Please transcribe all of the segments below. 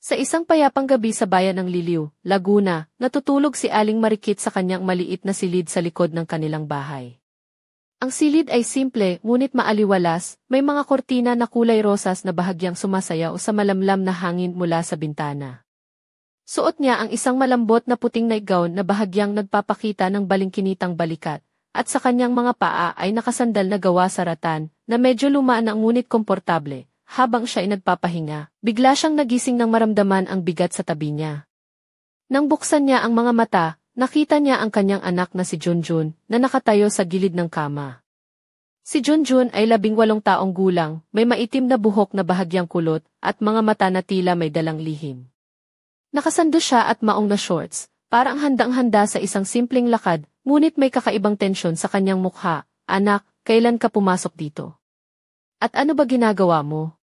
Sa isang payapang gabi sa bayan ng Liliw, Laguna, natutulog si Aling Marikit sa kanyang maliit na silid sa likod ng kanilang bahay. Ang silid ay simple ngunit maaliwalas, may mga kortina na kulay rosas na bahagyang sumasayaw sa malamlam na hangin mula sa bintana. Suot niya ang isang malambot na puting nightgown na bahagyang nagpapakita ng balingkinitang balikat, at sa kanyang mga paa ay nakasandal na gawa sa ratan, na medyo luma na ngunit komportable. Habang siya ay nagpapahinga, bigla siyang nagising nang maramdaman ang bigat sa tabi niya. Nang buksan niya ang mga mata, nakita niya ang kanyang anak na si Junjun, na nakatayo sa gilid ng kama. Si Junjun ay 18 taong gulang, may maitim na buhok na bahagyang kulot, at mga mata na tila may dalang lihim. Nakasando siya at maong na shorts, parang handang-handa sa isang simpleng lakad, ngunit may kakaibang tensyon sa kanyang mukha. Anak, kailan ka pumasok dito? At ano ba ginagawa mo?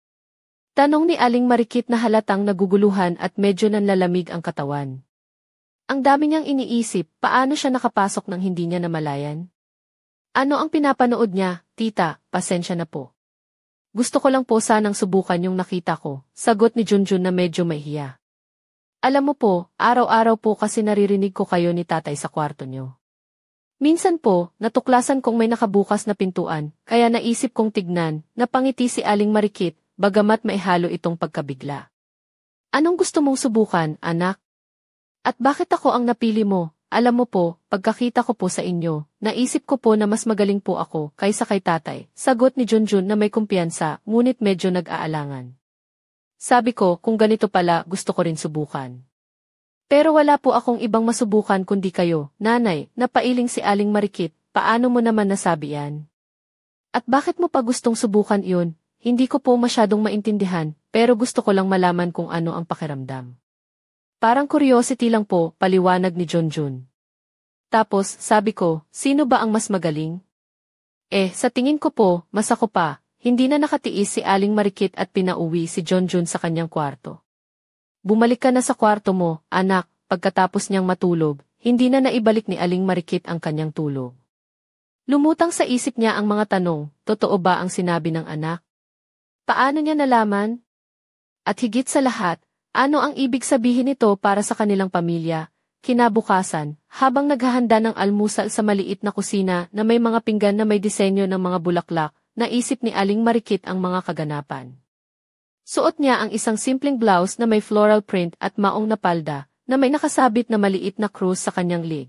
Tanong ni Aling Marikit na halatang naguguluhan at medyo nanlalamig ang katawan. Ang dami niyang iniisip, paano siya nakapasok nang hindi niya namalayan? Ano ang pinapanood niya, tita, pasensya na po. Gusto ko lang po sanang subukan yung nakita ko, sagot ni Junjun na medyo mahiya. Alam mo po, araw-araw po kasi naririnig ko kayo ni tatay sa kwarto niyo. Minsan po, natuklasan kong may nakabukas na pintuan, kaya naisip kong tignan, napangiti si Aling Marikit, bagamat maihalo itong pagkabigla. Anong gusto mong subukan, anak? At bakit ako ang napili mo? Alam mo po, pagkakita ko po sa inyo, naisip ko po na mas magaling po ako kaysa kay tatay, sagot ni Junjun na may kumpiyansa, ngunit medyo nag-aalangan. Sabi ko, kung ganito pala, gusto ko rin subukan. Pero wala po akong ibang masubukan kundi kayo, nanay, napailing si Aling Marikit, paano mo naman nasabi yan? At bakit mo pa gustong subukan iyon? Hindi ko po masyadong maintindihan, pero gusto ko lang malaman kung ano ang pakiramdam. Parang curiosity lang po, paliwanag ni Junjun. Tapos, sabi ko, sino ba ang mas magaling? Sa tingin ko po, mas ako pa. Hindi na nakatiis si Aling Marikit at pinauwi si Junjun sa kanyang kwarto. Bumalik ka na sa kwarto mo, anak, pagkatapos niyang matulog, hindi na naibalik ni Aling Marikit ang kanyang tulog. Lumutang sa isip niya ang mga tanong, totoo ba ang sinabi ng anak? Paano niya nalaman? At higit sa lahat, ano ang ibig sabihin nito para sa kanilang pamilya? Kinabukasan, habang naghahanda ng almusal sa maliit na kusina na may mga pinggan na may disenyo ng mga bulaklak, naisip ni Aling Marikit ang mga kaganapan. Suot niya ang isang simpleng blouse na may floral print at maong na palda, na may nakasabit na maliit na krus sa kanyang leg.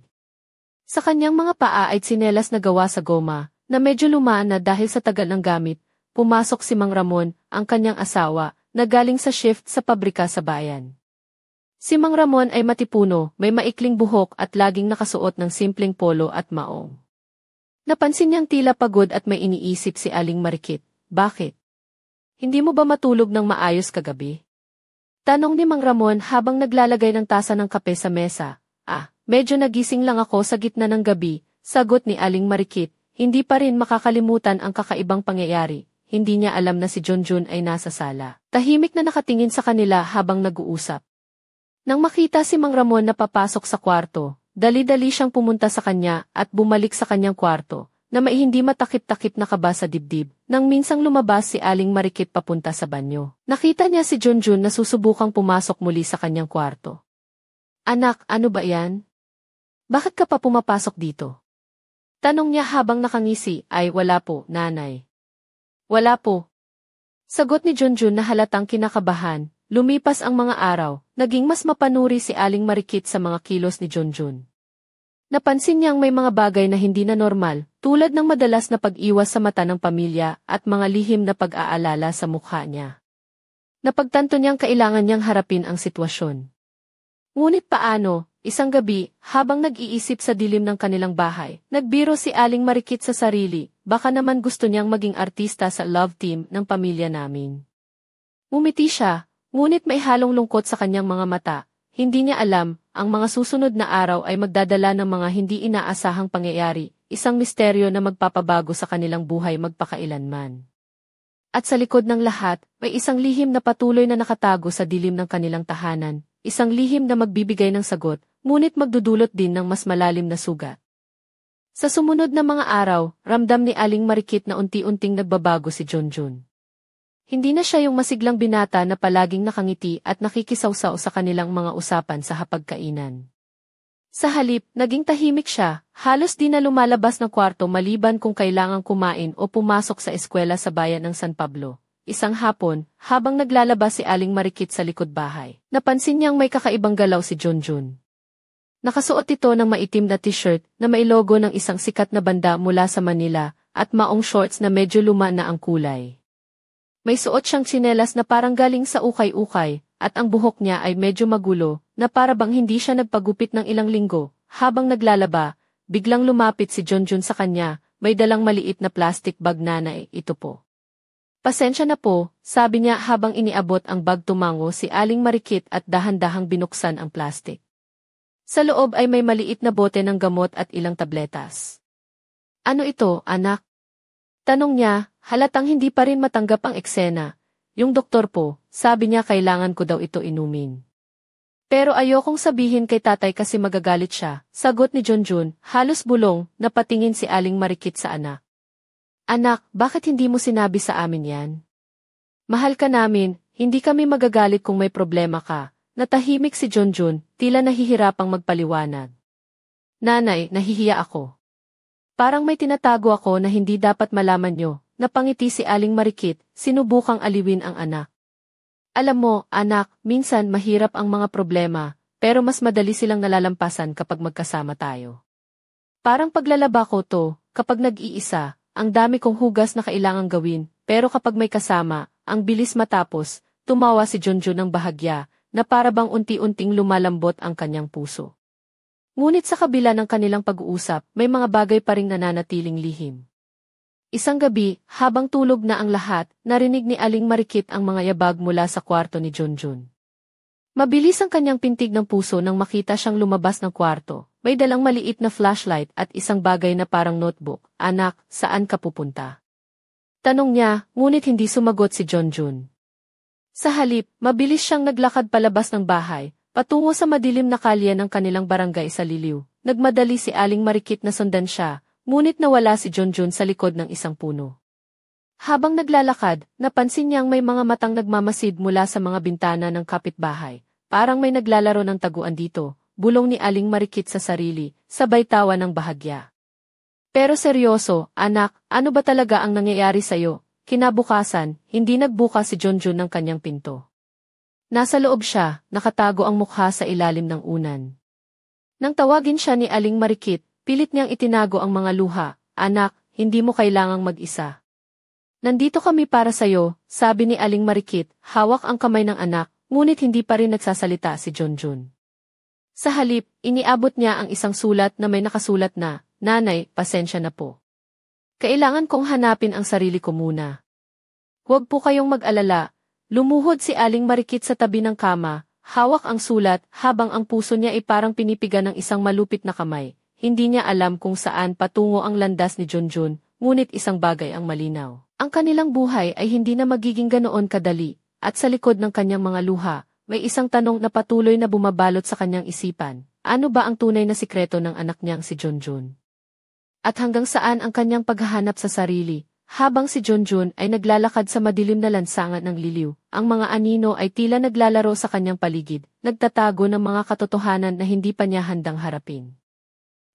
Sa kanyang mga paa ay tsinelas na gawa sa goma, na medyo lumaan na dahil sa tagal ng gamit. Pumasok si Mang Ramon, ang kanyang asawa, na galing sa shift sa pabrika sa bayan. Si Mang Ramon ay matipuno, may maikling buhok at laging nakasuot ng simpleng polo at maong. Napansin niyang tila pagod at may iniisip si Aling Marikit. Bakit? Hindi mo ba matulog ng maayos kagabi? Tanong ni Mang Ramon habang naglalagay ng tasa ng kape sa mesa. Medyo nagising lang ako sa gitna ng gabi, sagot ni Aling Marikit. Hindi pa rin makakalimutan ang kakaibang pangyayari. Hindi niya alam na si Junjun ay nasa sala. Tahimik na nakatingin sa kanila habang nag-uusap. Nang makita si Mang Ramon na papasok sa kwarto, dali-dali siyang pumunta sa kanya at bumalik sa kanyang kwarto, na may hindi matakip-takip na kaba sa dibdib, nang minsang lumabas si Aling Marikit papunta sa banyo. Nakita niya si Junjun na susubukang pumasok muli sa kanyang kwarto. Anak, ano ba yan? Bakit ka pa pumapasok dito? Tanong niya habang nakangisi. Wala po, nanay. Wala po. Sagot ni Junjun na halatang kinakabahan. Lumipas ang mga araw, naging mas mapanuri si Aling Marikit sa mga kilos ni Junjun. Napansin niyang may mga bagay na hindi na normal, tulad ng madalas na pag-iwas sa mata ng pamilya at mga lihim na pag-aalala sa mukha niya. Napagtanto niyang kailangan niyang harapin ang sitwasyon. Ngunit paano? Isang gabi, habang nag-iisip sa dilim ng kanilang bahay, nagbiro si Aling Marikit sa sarili, baka naman gusto niyang maging artista sa love team ng pamilya namin. Ngumiti siya, ngunit may halong lungkot sa kanyang mga mata. Hindi niya alam, ang mga susunod na araw ay magdadala ng mga hindi inaasahang pangyayari, isang misteryo na magpapabago sa kanilang buhay magpakailanman. At sa likod ng lahat, may isang lihim na patuloy na nakatago sa dilim ng kanilang tahanan, isang lihim na magbibigay ng sagot, ngunit magdudulot din ng mas malalim na sugat. Sa sumunod na mga araw, ramdam ni Aling Marikit na unti-unting nagbabago si Junjun. Hindi na siya yung masiglang binata na palaging nakangiti at nakikisawsaw sa kanilang mga usapan sa hapagkainan. Sa halip, naging tahimik siya, halos di na lumalabas ng kwarto maliban kung kailangang kumain o pumasok sa eskwela sa bayan ng San Pablo. Isang hapon, habang naglalabas si Aling Marikit sa likod bahay, napansin niyang may kakaibang galaw si Junjun. Nakasuot ito ng maitim na t-shirt na may logo ng isang sikat na banda mula sa Manila at maong shorts na medyo luma na ang kulay. May suot siyang tsinelas na parang galing sa ukay-ukay at ang buhok niya ay medyo magulo na para bang hindi siya nagpagupit ng ilang linggo. Habang naglalaba, biglang lumapit si Junjun sa kanya, may dalang maliit na plastic bag nanay, ito po. Pasensya na po, sabi niya habang iniabot ang bag tumango si Aling Marikit at dahan-dahang binuksan ang plastic. Sa loob ay may maliit na bote ng gamot at ilang tabletas. Ano ito, anak? Tanong niya, halatang hindi pa rin matanggap ang eksena. Yung doktor po, sabi niya kailangan ko daw ito inumin. Pero ayokong sabihin kay tatay kasi magagalit siya, sagot ni Junjun, halos bulong, napatingin si Aling Marikit sa anak. Anak, bakit hindi mo sinabi sa amin yan? Mahal ka namin, hindi kami magagalit kung may problema ka. Natahimik si Junjun, tila nahihirapang magpaliwanag. Nanay, nahihiya ako. Parang may tinatago ako na hindi dapat malaman nyo. Napangiti si Aling Marikit, sinubukang aliwin ang anak. Alam mo, anak, minsan mahirap ang mga problema, pero mas madali silang nalalampasan kapag magkasama tayo. Parang paglalaba ko to, kapag nag-iisa, ang dami kong hugas na kailangang gawin, pero kapag may kasama, ang bilis matapos, tumawa si Junjun ng bahagya, na para bang unti-unting lumalambot ang kanyang puso. Ngunit sa kabila ng kanilang pag-uusap, may mga bagay pa ring nananatiling lihim. Isang gabi, habang tulog na ang lahat, narinig ni Aling Marikit ang mga yabag mula sa kwarto ni Junjun. Mabilis ang kanyang pintig ng puso nang makita siyang lumabas ng kwarto. May dalang maliit na flashlight at isang bagay na parang notebook. Anak, saan ka pupunta? Tanong niya, ngunit hindi sumagot si Junjun. Sa halip, mabilis siyang naglakad palabas ng bahay, patungo sa madilim na kalye ng kanilang barangay sa Liliw. Nagmadali si Aling Marikit na sundan siya, ngunit nawala si Junjun sa likod ng isang puno. Habang naglalakad, napansin niyang may mga matang nagmamasid mula sa mga bintana ng kapitbahay. Parang may naglalaro ng taguan dito, bulong ni Aling Marikit sa sarili, sabay tawa ng bahagya. Pero seryoso, anak, ano ba talaga ang nangyayari sa'yo? Kinabukasan, hindi nagbukas si Junjun ng kanyang pinto. Nasa loob siya, nakatago ang mukha sa ilalim ng unan. Nang tawagin siya ni Aling Marikit, pilit niyang itinago ang mga luha. Anak, hindi mo kailangang mag-isa. Nandito kami para sa'yo, sabi ni Aling Marikit, hawak ang kamay ng anak, ngunit hindi pa rin nagsasalita si Junjun. Sa halip, iniabot niya ang isang sulat na may nakasulat na, Nanay, pasensya na po. Kailangan kong hanapin ang sarili ko muna. Huwag po kayong mag-alala. Lumuhod si Aling Marikit sa tabi ng kama, hawak ang sulat habang ang puso niya ay parang pinipigan ng isang malupit na kamay. Hindi niya alam kung saan patungo ang landas ni Junjun, ngunit isang bagay ang malinaw. Ang kanilang buhay ay hindi na magiging ganoon kadali, at sa likod ng kanyang mga luha, may isang tanong na patuloy na bumabalot sa kanyang isipan. Ano ba ang tunay na sikreto ng anak niyang si Junjun? At hanggang saan ang kanyang paghahanap sa sarili, habang si Junjun ay naglalakad sa madilim na lansangan ng Liliw, ang mga anino ay tila naglalaro sa kanyang paligid, nagtatago ng mga katotohanan na hindi pa niya handang harapin.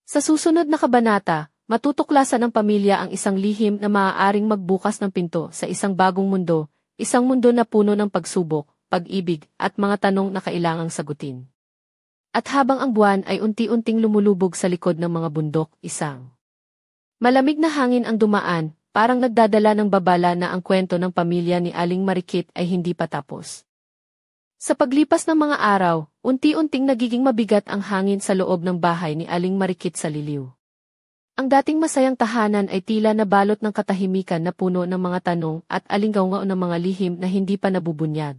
Sa susunod na kabanata, matutuklasan ng pamilya ang isang lihim na maaaring magbukas ng pinto sa isang bagong mundo, isang mundo na puno ng pagsubok, pag-ibig, at mga tanong na kailangang sagutin. At habang ang buwan ay unti-unting lumulubog sa likod ng mga bundok, isang malamig na hangin ang dumaan, parang nagdadala ng babala na ang kwento ng pamilya ni Aling Marikit ay hindi pa tapos. Sa paglipas ng mga araw, unti-unting nagiging mabigat ang hangin sa loob ng bahay ni Aling Marikit sa Liliw. Ang dating masayang tahanan ay tila nabalot ng katahimikan na puno ng mga tanong at alinggaw-ngaw ng mga lihim na hindi pa nabubunyag.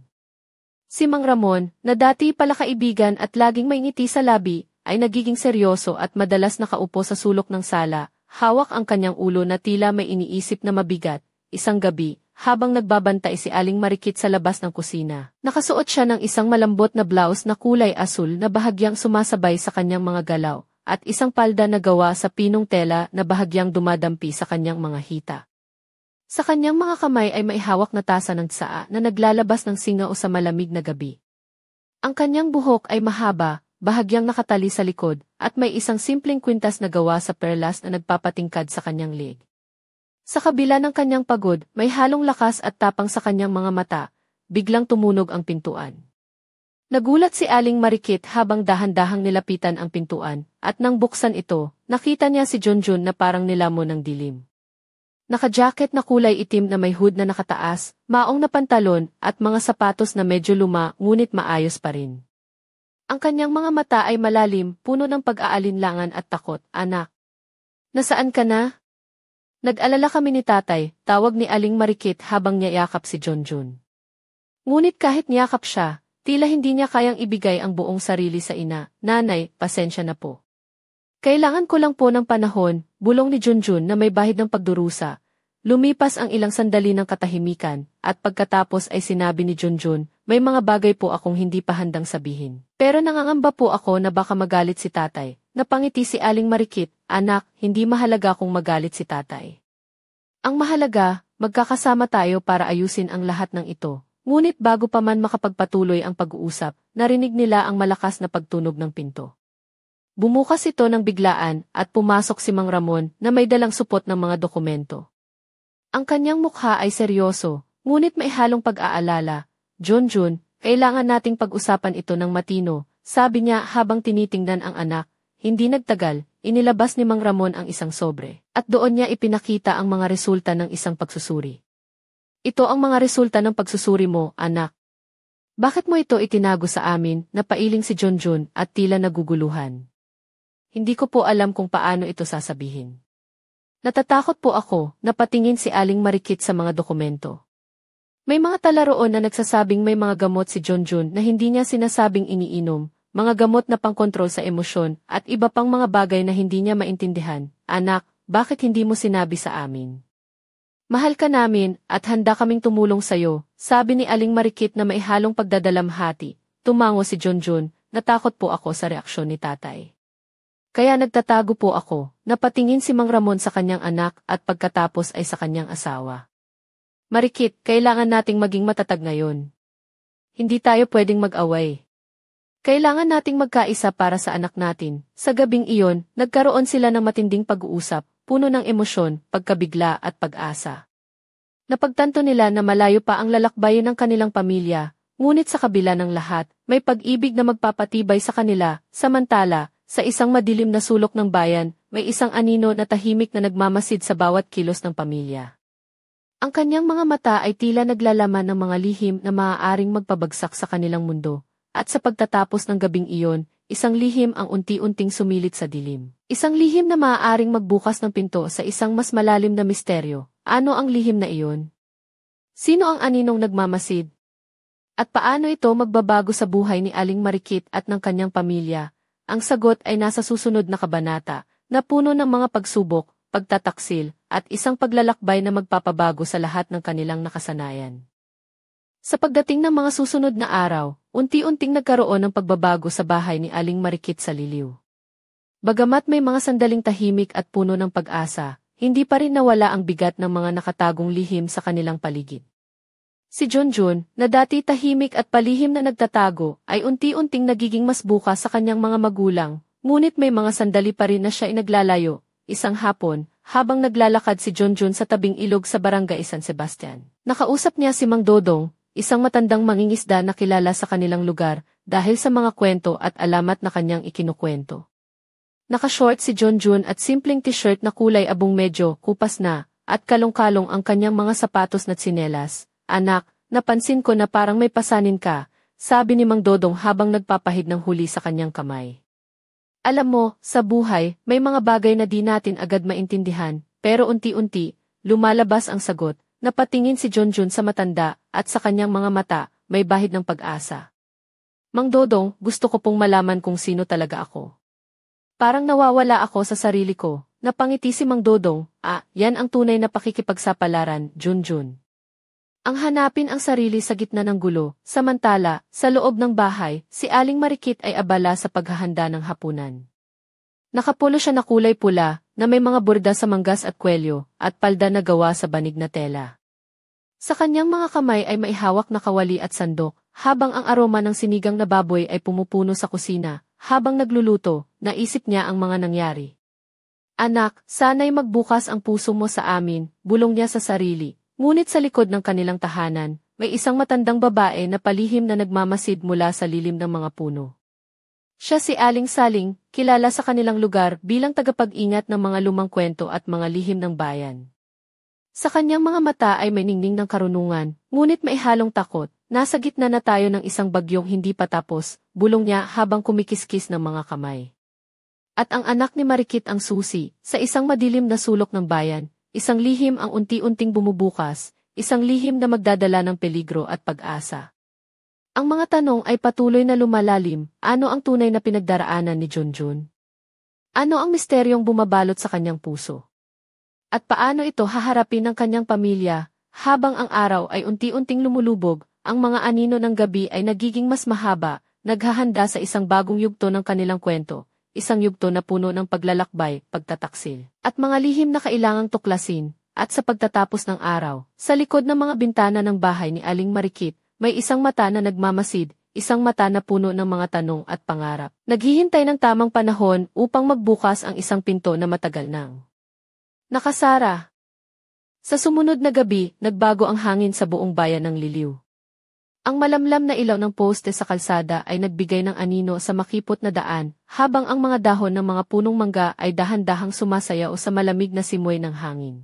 Si Mang Ramon, na dati pala kaibigan at laging may ngiti sa labi, ay nagiging seryoso at madalas nakaupo sa sulok ng sala, hawak ang kanyang ulo na tila may iniisip na mabigat. Isang gabi, habang nagbabantay si Aling Marikit sa labas ng kusina, nakasuot siya ng isang malambot na blouse na kulay asul na bahagyang sumasabay sa kanyang mga galaw, at isang palda na gawa sa pinong tela na bahagyang dumadampi sa kanyang mga hita. Sa kanyang mga kamay ay maihawak na tasa ng tsaa na naglalabas ng singaw sa malamig na gabi. Ang kanyang buhok ay mahaba, bahagyang nakatali sa likod, at may isang simpleng kwintas na gawa sa perlas na nagpapatingkad sa kanyang leeg. Sa kabila ng kanyang pagod, may halong lakas at tapang sa kanyang mga mata, biglang tumunog ang pintuan. Nagulat si Aling Marikit habang dahan-dahang nilapitan ang pintuan, at nang buksan ito, nakita niya si Junjun na parang nilamon ng dilim. Naka-jacket na kulay itim na may hood na nakataas, maong na pantalon, at mga sapatos na medyo luma ngunit maayos pa rin. Ang kanyang mga mata ay malalim, puno ng pag-aalinlangan at takot. Anak, nasaan ka na? Nag-alala kami ni tatay, tawag ni Aling Marikit habang niyayakap si Junjun. Ngunit kahit niyakap siya, tila hindi niya kayang ibigay ang buong sarili sa ina. Nanay, pasensya na po. Kailangan ko lang po ng panahon, bulong ni Junjun na may bahid ng pagdurusa. Lumipas ang ilang sandali ng katahimikan, at pagkatapos ay sinabi ni Junjun, may mga bagay po akong hindi pa handang sabihin. Pero nangangamba po ako na baka magalit si tatay. Napangiti si Aling Marikit, anak, hindi mahalaga kung magalit si tatay. Ang mahalaga, magkakasama tayo para ayusin ang lahat ng ito. Ngunit bago pa man makapagpatuloy ang pag-uusap, narinig nila ang malakas na pagtunog ng pinto. Bumukas ito ng biglaan at pumasok si Mang Ramon na may dalang supot ng mga dokumento. Ang kanyang mukha ay seryoso, ngunit may halong pag-aalala. Junjun, kailangan nating pag-usapan ito ng matino, sabi niya habang tinitingnan ang anak. Hindi nagtagal, inilabas ni Mang Ramon ang isang sobre, at doon niya ipinakita ang mga resulta ng isang pagsusuri. Ito ang mga resulta ng pagsusuri mo, anak. Bakit mo ito itinago sa amin? Napailing si Junjun at tila naguguluhan. Hindi ko po alam kung paano ito sasabihin. Natatakot po ako, napatingin si Aling Marikit sa mga dokumento. May mga tala roon na nagsasabing may mga gamot si Junjun na hindi niya sinasabing iniinom, mga gamot na pangkontrol sa emosyon, at iba pang mga bagay na hindi niya maintindihan. Anak, bakit hindi mo sinabi sa amin? Mahal ka namin, at handa kaming tumulong sa'yo, sabi ni Aling Marikit na may halong pagdadalamhati. Tumango si Junjun, natakot po ako sa reaksyon ni tatay. Kaya nagtatago po ako, napatingin si Mang Ramon sa kanyang anak at pagkatapos ay sa kanyang asawa. Marikit, kailangan nating maging matatag ngayon. Hindi tayo pwedeng mag-away. Kailangan nating magkaisa para sa anak natin. Sa gabing iyon, nagkaroon sila ng matinding pag-uusap, puno ng emosyon, pagkabigla at pag-asa. Napagtanto nila na malayo pa ang lalakbayin ng kanilang pamilya, ngunit sa kabila ng lahat, may pag-ibig na magpapatibay sa kanila. Samantala, sa isang madilim na sulok ng bayan, may isang anino na tahimik na nagmamasid sa bawat kilos ng pamilya. Ang kanyang mga mata ay tila naglalaman ng mga lihim na maaaring magpabagsak sa kanilang mundo. At sa pagtatapos ng gabing iyon, isang lihim ang unti-unting sumilit sa dilim. Isang lihim na maaaring magbukas ng pinto sa isang mas malalim na misteryo. Ano ang lihim na iyon? Sino ang aninong nagmamasid? At paano ito magbabago sa buhay ni Aling Marikit at ng kanyang pamilya? Ang sagot ay nasa susunod na kabanata, na puno ng mga pagsubok, pagtataksil, at isang paglalakbay na magpapabago sa lahat ng kanilang nakasanayan. Sa pagdating ng mga susunod na araw, unti-unting nagkaroon ng pagbabago sa bahay ni Aling Marikit sa Liliw. Bagamat may mga sandaling tahimik at puno ng pag-asa, hindi pa rin nawala ang bigat ng mga nakatagong lihim sa kanilang paligid. Si Junjun, na dati tahimik at palihim na nagtatago, ay unti-unting nagiging mas bukas sa kanyang mga magulang, ngunit may mga sandali pa rin na siya ay naglalayo. Isang hapon, habang naglalakad si Junjun sa tabing ilog sa Barangay San Sebastian, nakausap niya si Mang Dodong, isang matandang mangingisda na kilala sa kanilang lugar dahil sa mga kwento at alamat na kanyang ikinukwento. Naka-short si Junjun at simpleng t-shirt na kulay abong medyo kupas na, at kalong-kalong ang kanyang mga sapatos na tsinelas. Anak, napansin ko na parang may pasanin ka, sabi ni Mang Dodong habang nagpapahid ng huli sa kanyang kamay. Alam mo, sa buhay, may mga bagay na di natin agad maintindihan, pero unti-unti, lumalabas ang sagot. Napatingin si Junjun sa matanda, at sa kanyang mga mata, may bahid ng pag-asa. Mang Dodong, gusto ko pong malaman kung sino talaga ako. Parang nawawala ako sa sarili ko. Napangiti si Mang Dodong, yan ang tunay na pakikipagsapalaran, Junjun. Ang hanapin ang sarili sa gitna ng gulo, samantala, sa loob ng bahay, si Aling Marikit ay abala sa paghahanda ng hapunan. Nakapulo siya na kulay pula, na may mga borda sa manggas at kwelyo, at palda na gawa sa banig na tela. Sa kanyang mga kamay ay maihawak na kawali at sandok, habang ang aroma ng sinigang na baboy ay pumupuno sa kusina. Habang nagluluto, naisip niya ang mga nangyari. Anak, sana'y magbukas ang puso mo sa amin, bulong niya sa sarili. Ngunit sa likod ng kanilang tahanan, may isang matandang babae na palihim na nagmamasid mula sa lilim ng mga puno. Siya si Aling Saling, kilala sa kanilang lugar bilang tagapag-ingat ng mga lumang kwento at mga lihim ng bayan. Sa kanyang mga mata ay may ningning ng karunungan, ngunit may halong takot. Nasa gitna na tayo ng isang bagyong hindi pa tapos, bulong niya habang kumikiskis ng mga kamay. At ang anak ni Marikit ang susi, sa isang madilim na sulok ng bayan, isang lihim ang unti-unting bumubukas, isang lihim na magdadala ng peligro at pag-asa. Ang mga tanong ay patuloy na lumalalim, ano ang tunay na pinagdaraanan ni Junjun? Ano ang misteryong bumabalot sa kanyang puso? At paano ito haharapin ng kanyang pamilya, habang ang araw ay unti-unting lumulubog, ang mga anino ng gabi ay nagiging mas mahaba, naghahanda sa isang bagong yugto ng kanilang kwento, isang yugto na puno ng paglalakbay, pagtataksil, at mga lihim na kailangang tuklasin, at sa pagtatapos ng araw, sa likod ng mga bintana ng bahay ni Aling Marikit, may isang mata na nagmamasid, isang mata na puno ng mga tanong at pangarap. Naghihintay ng tamang panahon upang magbukas ang isang pinto na matagal nang nakasara. Sa sumunod na gabi, nagbago ang hangin sa buong bayan ng Liliw. Ang malamlam na ilaw ng poste sa kalsada ay nagbigay ng anino sa makipot na daan, habang ang mga dahon ng mga punong mangga ay dahan-dahang sumasayaw sa malamig na simoy ng hangin.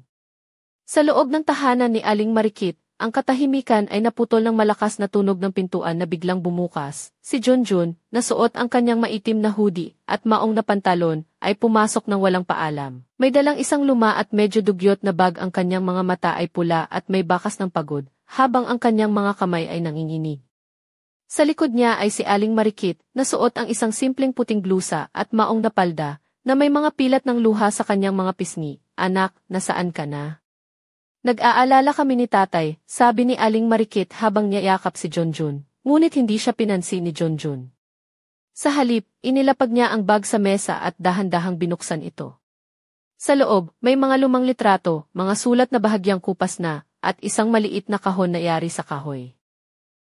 Sa loob ng tahanan ni Aling Marikit, ang katahimikan ay naputol ng malakas na tunog ng pintuan na biglang bumukas. Si Junjun, na suot ang kanyang maitim na hoodie at maong na pantalon, ay pumasok ng walang paalam. May dalang isang luma at medyo dugyot na bag, ang kanyang mga mata ay pula at may bakas ng pagod, habang ang kanyang mga kamay ay nanginginig. Sa likod niya ay si Aling Marikit, na suot ang isang simpleng puting blusa at maong na palda, na may mga pilat ng luha sa kanyang mga pisngi. Anak, nasaan ka na? Nag-aalala kami ni tatay, sabi ni Aling Marikit habang niyayakap si Junjun, ngunit hindi siya pinansin ni Junjun. Sa halip, inilapag niya ang bag sa mesa at dahan-dahang binuksan ito. Sa loob, may mga lumang litrato, mga sulat na bahagyang kupas na, at isang maliit na kahon na yari sa kahoy.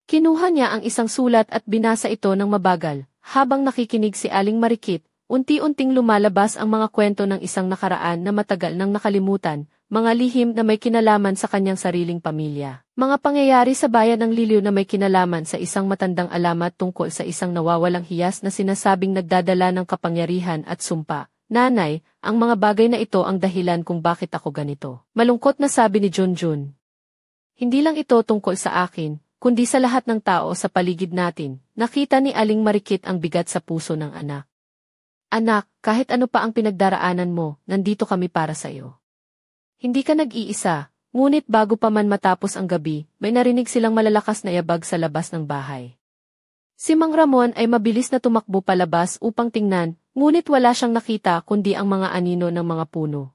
Kinuha niya ang isang sulat at binasa ito ng mabagal, habang nakikinig si Aling Marikit, unti-unting lumalabas ang mga kwento ng isang nakaraan na matagal nang nakalimutan, mga lihim na may kinalaman sa kanyang sariling pamilya. Mga pangyayari sa bayan ng Liliw na may kinalaman sa isang matandang alamat tungkol sa isang nawawalang hiyas na sinasabing nagdadala ng kapangyarihan at sumpa. Nanay, ang mga bagay na ito ang dahilan kung bakit ako ganito. Malungkot na sabi ni Junjun. Hindi lang ito tungkol sa akin, kundi sa lahat ng tao sa paligid natin. Nakita ni Aling Marikit ang bigat sa puso ng anak. Anak, kahit ano pa ang pinagdaraanan mo, nandito kami para sa iyo. Hindi ka nag-iisa, ngunit bago pa man matapos ang gabi, may narinig silang malalakas na yabag sa labas ng bahay. Si Mang Ramon ay mabilis na tumakbo palabas upang tingnan, ngunit wala siyang nakita kundi ang mga anino ng mga puno.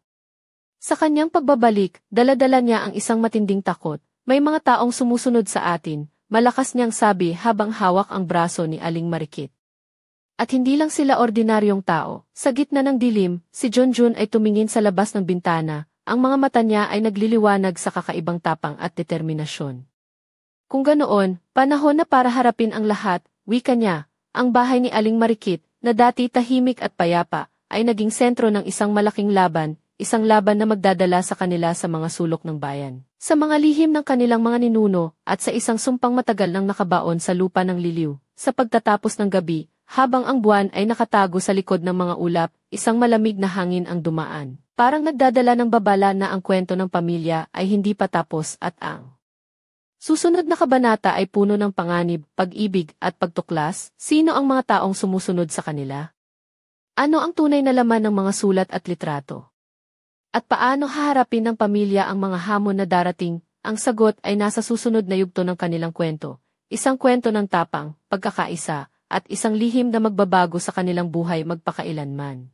Sa kanyang pagbabalik, dala-dala niya ang isang matinding takot. May mga taong sumusunod sa atin, malakas niyang sabi habang hawak ang braso ni Aling Marikit. At hindi lang sila ordinaryong tao. Sa gitna ng dilim, si Junjun ay tumingin sa labas ng bintana. Ang mga mata niya ay nagliliwanag sa kakaibang tapang at determinasyon. Kung ganoon, panahon na para harapin ang lahat, wika niya, ang bahay ni Aling Marikit, na dati tahimik at payapa, ay naging sentro ng isang malaking laban, isang laban na magdadala sa kanila sa mga sulok ng bayan. Sa mga lihim ng kanilang mga ninuno, at sa isang sumpang matagal nang nakabaon sa lupa ng Liliw, sa pagtatapos ng gabi, habang ang buwan ay nakatago sa likod ng mga ulap, isang malamig na hangin ang dumaan. Parang nagdadala ng babala na ang kwento ng pamilya ay hindi pa tapos at ang susunod na kabanata ay puno ng panganib, pag-ibig at pagtuklas. Sino ang mga taong sumusunod sa kanila? Ano ang tunay na laman ng mga sulat at litrato? At paano haharapin ng pamilya ang mga hamon na darating? Ang sagot ay nasa susunod na yugto ng kanilang kwento. Isang kwento ng tapang, pagkakaisa, at isang lihim na magbabago sa kanilang buhay magpakailanman.